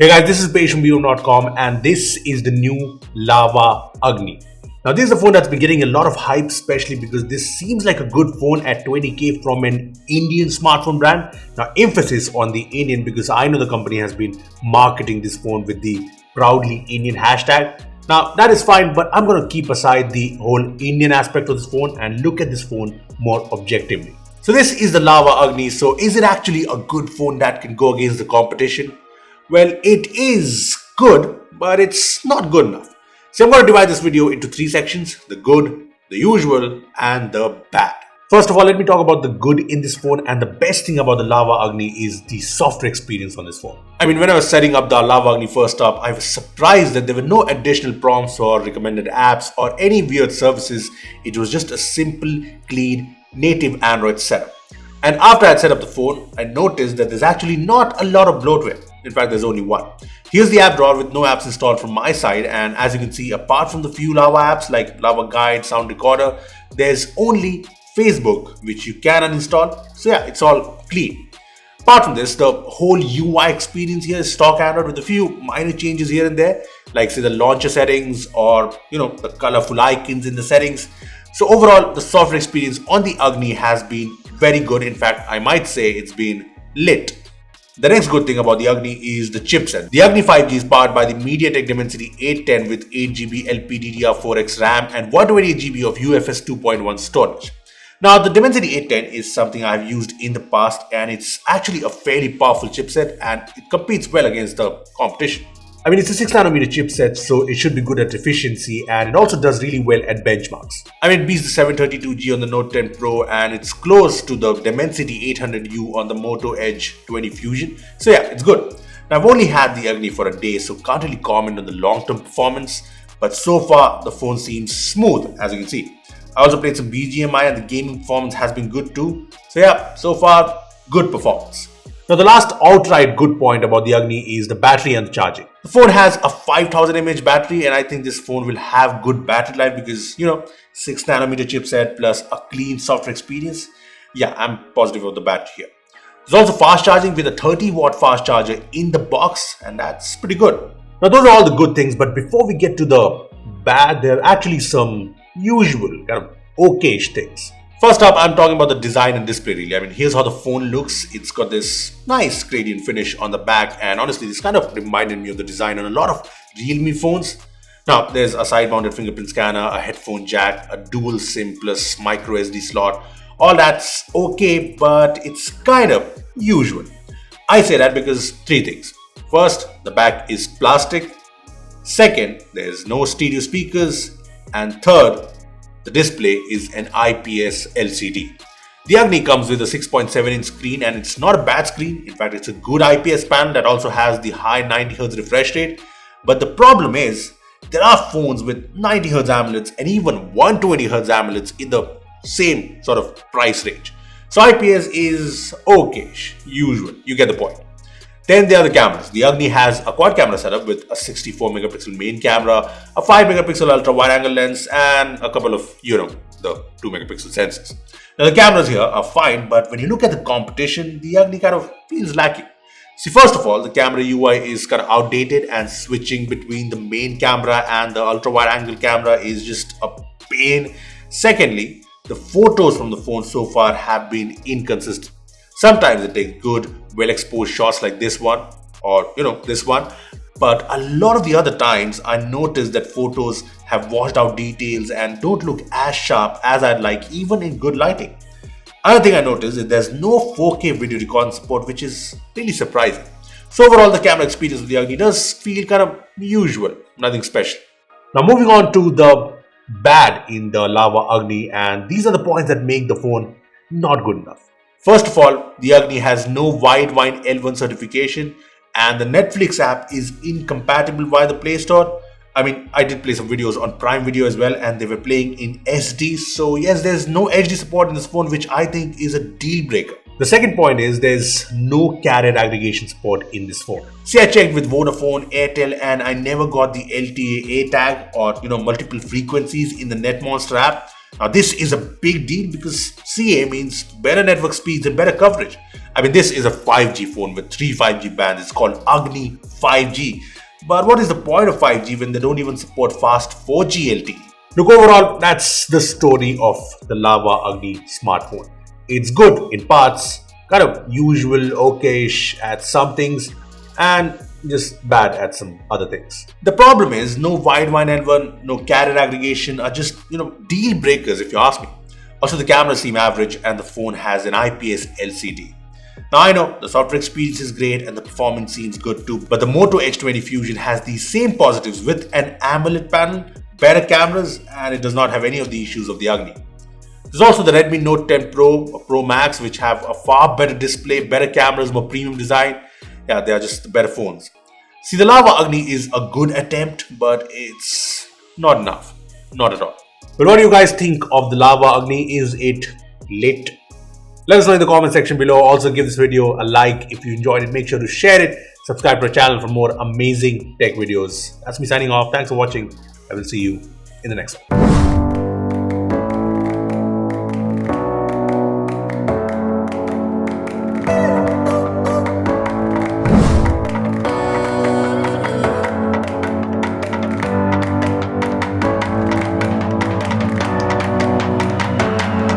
Hey guys, this is Page from Beebom.com and this is the new LAVA Agni. Now this is a phone that's been getting a lot of hype, especially because this seems like a good phone at 20k from an Indian smartphone brand. Now emphasis on the Indian because I know the company has been marketing this phone with the proudly Indian hashtag. Now that is fine, but I'm going to keep aside the whole Indian aspect of this phone and look at this phone more objectively. So this is the LAVA Agni. So is it actually a good phone that can go against the competition? Well, it is good, but it's not good enough. So I'm going to divide this video into three sections: the good, the usual, and the bad. First of all, let me talk about the good in this phone, and the best thing about the LAVA Agni is the software experience on this phone. I mean, when I was setting up the LAVA Agni first up, I was surprised that there were no additional prompts or recommended apps or any weird services. It was just a simple, clean, native Android setup. And after I had set up the phone, I noticed that there's actually not a lot of bloatware. In fact, there's only one. Here's the app drawer with no apps installed from my side, and as you can see, apart from the few LAVA apps like LAVA Guide, Sound Recorder, there's only Facebook, which you can uninstall. So yeah, it's all clean. Apart from this, the whole UI experience here is stock Android with a few minor changes here and there, like say the launcher settings or the colorful icons in the settings. So overall, the software experience on the Agni has been very good. In fact, I might say it's been lit. The next good thing about the Agni is the chipset. The Agni 5G is powered by the MediaTek Dimensity 810 with 8GB LPDDR4X RAM and 128GB of UFS 2.1 storage. Now, the Dimensity 810 is something I've used in the past, and it's actually a fairly powerful chipset and it competes well against the competition. I mean, it's a 6nm chipset, so it should be good at efficiency, and it also does really well at benchmarks. I mean, it beats the 732G on the Note 10 Pro, and it's close to the Dimensity 800U on the Moto Edge 20 Fusion. So yeah, it's good. Now, I've only had the Agni for a day, so can't really comment on the long-term performance, but so far the phone seems smooth, as you can see. I also played some BGMI and the gaming performance has been good too. So yeah, so far, good performance. Now, the last outright good point about the Agni is the battery and the charging. The phone has a 5000 mAh battery, and I think this phone will have good battery life because, 6nm chipset plus a clean software experience. Yeah, I'm positive about the battery here. There's also fast charging with a 30-watt fast charger in the box, and that's pretty good. Now, those are all the good things, but before we get to the bad, there are actually some usual kind of okayish things. First up, I'm talking about the design and display really. I mean, here's how the phone looks. It's got this nice gradient finish on the back, and honestly, this kind of reminded me of the design on a lot of Realme phones. Now, there's a side-mounted fingerprint scanner, a headphone jack, a dual SIM plus micro SD slot. All that's okay, but it's kind of usual. I say that because three things. First, the back is plastic. Second, there's no stereo speakers. And third, the display is an IPS LCD. The Agni comes with a 6.7-inch screen, and it's not a bad screen. In fact, it's a good IPS panel that also has the high 90Hz refresh rate. But the problem is, there are phones with 90Hz AMOLEDs and even 120Hz AMOLEDs in the same sort of price range. So IPS is okay, usual. You get the point. Then there are the cameras. The Agni has a quad camera setup with a 64-megapixel main camera, a 5-megapixel ultra-wide-angle lens, and a couple of, the 2-megapixel sensors. Now, the cameras here are fine, but when you look at the competition, the Agni kind of feels lacking. See, first of all, the camera UI is kind of outdated, and switching between the main camera and the ultra-wide-angle camera is just a pain. Secondly, the photos from the phone so far have been inconsistent. Sometimes it takes good, well-exposed shots like this one or, this one. But a lot of the other times, I noticed that photos have washed out details and don't look as sharp as I'd like, even in good lighting. Another thing I noticed is there's no 4K video recording support, which is really surprising. So overall, the camera experience with the Agni does feel kind of usual, nothing special. Now moving on to the bad in the LAVA Agni, and these are the points that make the phone not good enough. First of all, the Agni has no Widevine L1 certification, and the Netflix app is incompatible via the Play Store. I mean, I did play some videos on Prime Video as well, and they were playing in SD. So yes, there's no HD support in this phone, which I think is a deal breaker. The second point is there's no carrier aggregation support in this phone. See, I checked with Vodafone, Airtel, and I never got the LTA A tag or multiple frequencies in the NetMonster app. Now this is a big deal because CA means better network speeds and better coverage. I mean, this is a 5G phone with 3 5G bands. It's called Agni 5G. But what is the point of 5G when they don't even support fast 4G LTE? Look, overall, that's the story of the LAVA Agni smartphone. It's good in parts, kind of usual, okayish at some things, and just bad at some other things. The problem is no wideband L1, no carrier aggregation are just, deal breakers if you ask me. Also, the cameras seem average and the phone has an IPS LCD. Now I know the software experience is great and the performance seems good too, but the Moto Edge 20 Fusion has these same positives with an AMOLED panel, better cameras, and it does not have any of the issues of the Agni. There's also the Redmi Note 10 Pro or Pro Max, which have a far better display, better cameras, more premium design. Yeah, they are just better phones. See, the LAVA Agni is a good attempt, but it's not enough. Not at all. But what do you guys think of the LAVA Agni? Is it lit? Let us know in the comment section below. Also, give this video a like if you enjoyed it. Make sure to share it. Subscribe to our channel for more amazing tech videos. That's me signing off. Thanks for watching. I will see you in the next one.